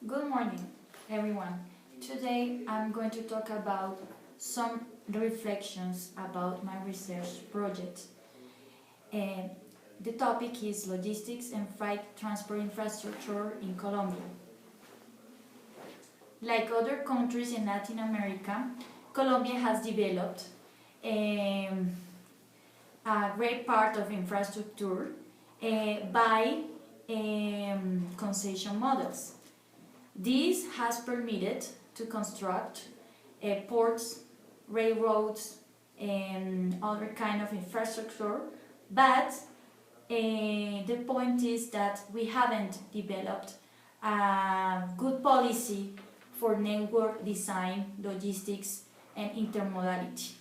Good morning, everyone. Today I'm going to talk about some reflections about my research project. The topic is logistics and freight transport infrastructure in Colombia. Like other countries in Latin America, Colombia has developed a great part of infrastructure by concession models. This has permitted to construct ports, railroads, and other kind of infrastructure, but the point is that we haven't developed a good policy for network design, logistics, and intermodality.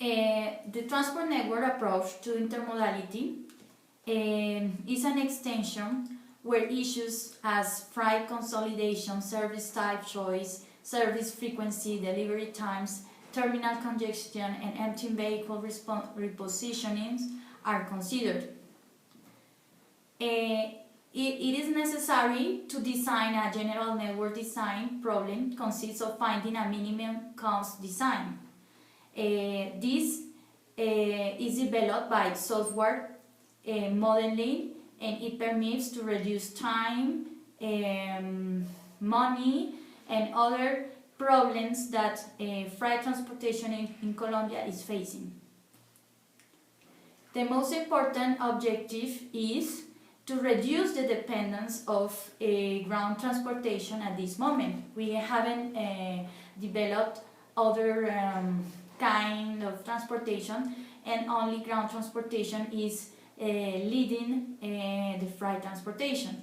The transport network approach to intermodality is an extension where issues as freight consolidation, service type choice, service frequency, delivery times, terminal congestion, and empty vehicle repositionings are considered. It is necessary to design a general network design. Problem consists of finding a minimum cost design. This is developed by software modeling, and it permits to reduce time, money, and other problems that freight transportation in Colombia is facing. The most important objective is to reduce the dependence of ground transportation at this moment. We haven't developed other kind of transportation, and only ground transportation is leading the freight transportation.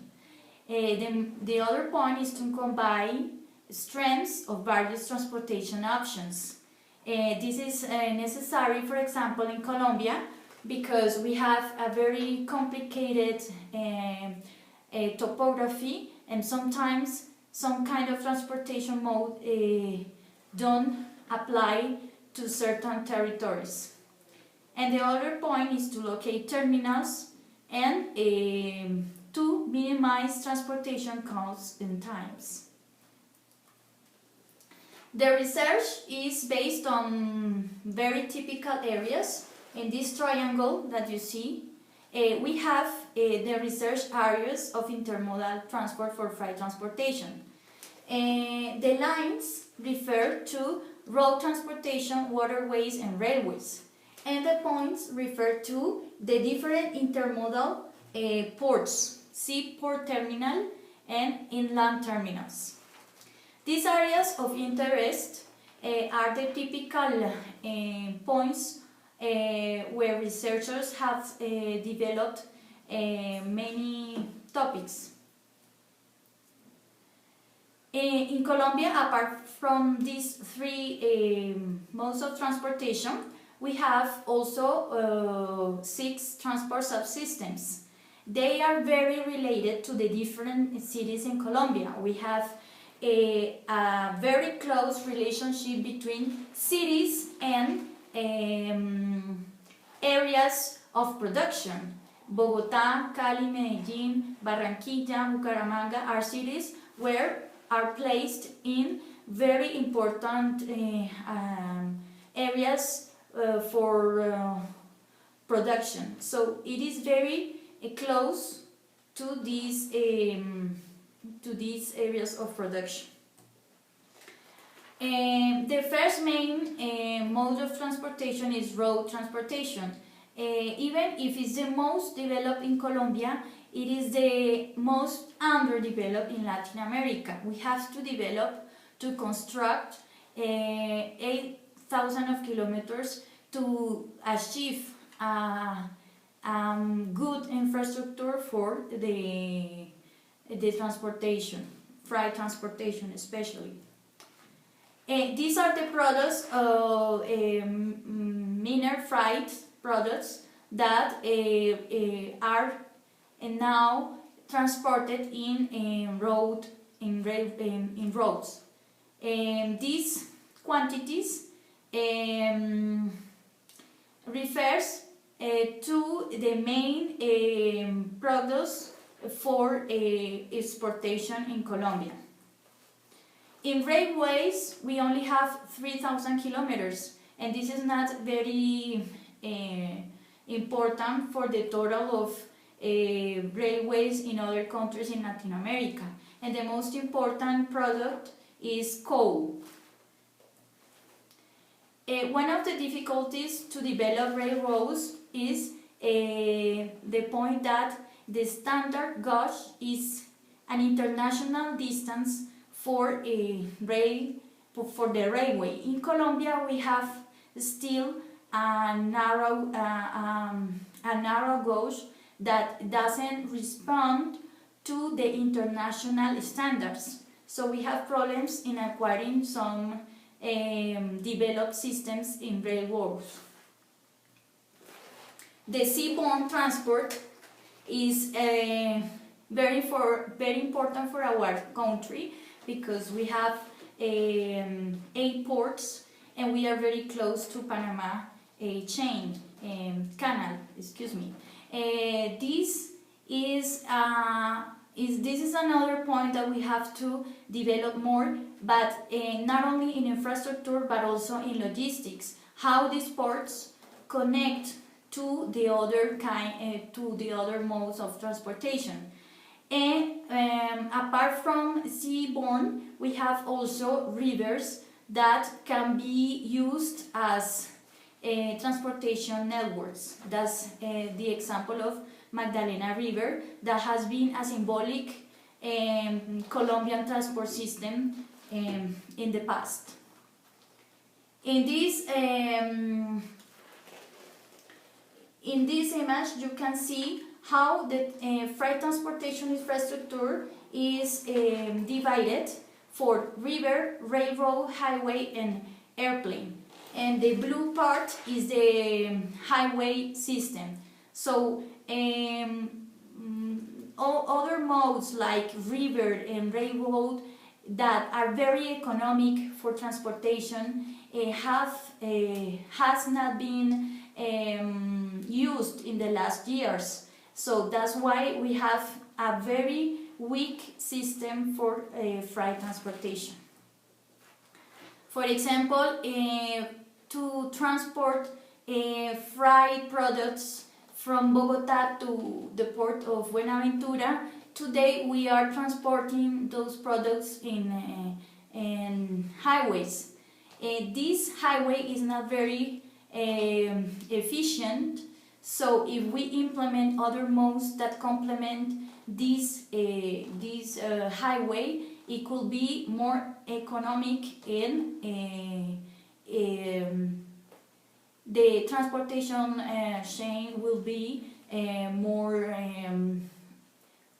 The other point is to combine strengths of various transportation options. This is necessary, for example, in Colombia, because we have a very complicated topography, and sometimes some kind of transportation mode don't apply to certain territories. And the other point is to locate terminals and to minimize transportation costs and times. The research is based on very typical areas. In this triangle that you see, we have the research areas of intermodal transport for freight transportation. The lines refer to road transportation, waterways, and railways. And the points refer to the different intermodal ports, seaport terminal and inland terminals. These areas of interest are the typical points where researchers have developed many topics. In Colombia, apart from these three modes of transportation, we have also 6 transport subsystems. They are very related to the different cities in Colombia. We have a very close relationship between cities and areas of production. Bogotá, Cali, Medellín, Barranquilla, Bucaramanga are cities where are placed in very important areas for production. So it is very close to these areas of production. The first main mode of transportation is road transportation. Even if it's the most developed in Colombia, it is the most underdeveloped in Latin America. We have to develop, to construct 8,000 kilometers to achieve good infrastructure for the transportation, freight transportation especially. These are the products of minor freight products that are now transported in roads. These quantities refers to the main products for exportation in Colombia. In railways, we only have 3,000 kilometers, and this is not very important for the total of railways in other countries in Latin America. And the most important product is coal. One of the difficulties to develop railroads is the point that the standard gauge is an international distance for the railway. In Colombia, we have still a narrow gauge that doesn't respond to the international standards. So we have problems in acquiring some developed systems in railroads. The seaborne transport is very important for our country because we have 8 ports and we are very close to Panama canal. This is another point that we have to develop more, but not only in infrastructure but also in logistics. How these ports connect to the other modes of transportation. And apart from seaborne, we have also rivers that can be used as transportation networks. That's the example of Magdalena River, that has been a symbolic Colombian transport system in the past. In this image, you can see how the freight transportation infrastructure is divided for river, railroad, highway, and airplane. And the blue part is the highway system. So all other modes like river and railroad that are very economic for transportation has not been used in the last years. So that's why we have a very weak system for freight transportation. For example, to transport freight products from Bogota to the port of Buenaventura, today we are transporting those products in highways. This highway is not very efficient, so if we implement other modes that complement this highway, it could be more economic and the transportation chain will be more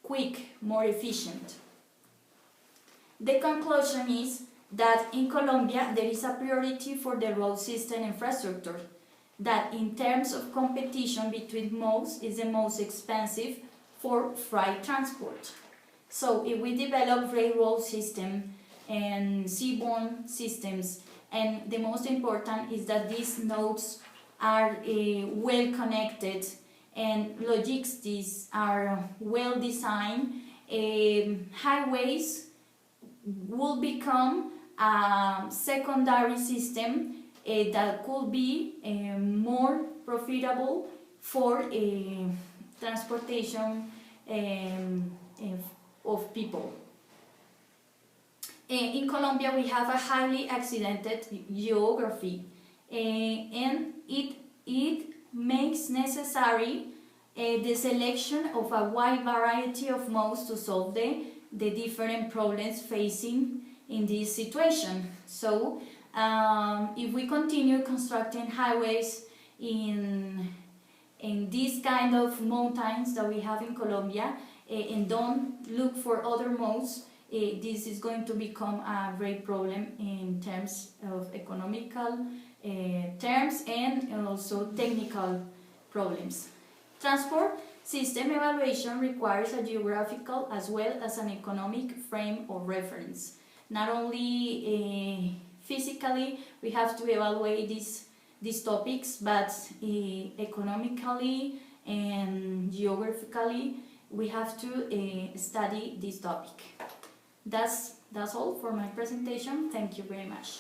quick, more efficient. The conclusion is that in Colombia there is a priority for the road system infrastructure, that in terms of competition between modes is the most expensive for freight transport. So if we develop railroad system and seaborne systems, and the most important is that these nodes are well connected and logistics are well designed, highways will become a secondary system that could be more profitable for transportation of people. In Colombia we have a highly accidented geography, and it makes necessary the selection of a wide variety of modes to solve the different problems facing in this situation. So if we continue constructing highways in this kind of mountains that we have in Colombia and don't look for other modes, this is going to become a great problem in terms of economical terms and also technical problems. Transport system evaluation requires a geographical as well as an economic frame of reference. Not only physically we have to evaluate these topics, but economically and geographically we have to study this topic. That's all for my presentation. Thank you very much.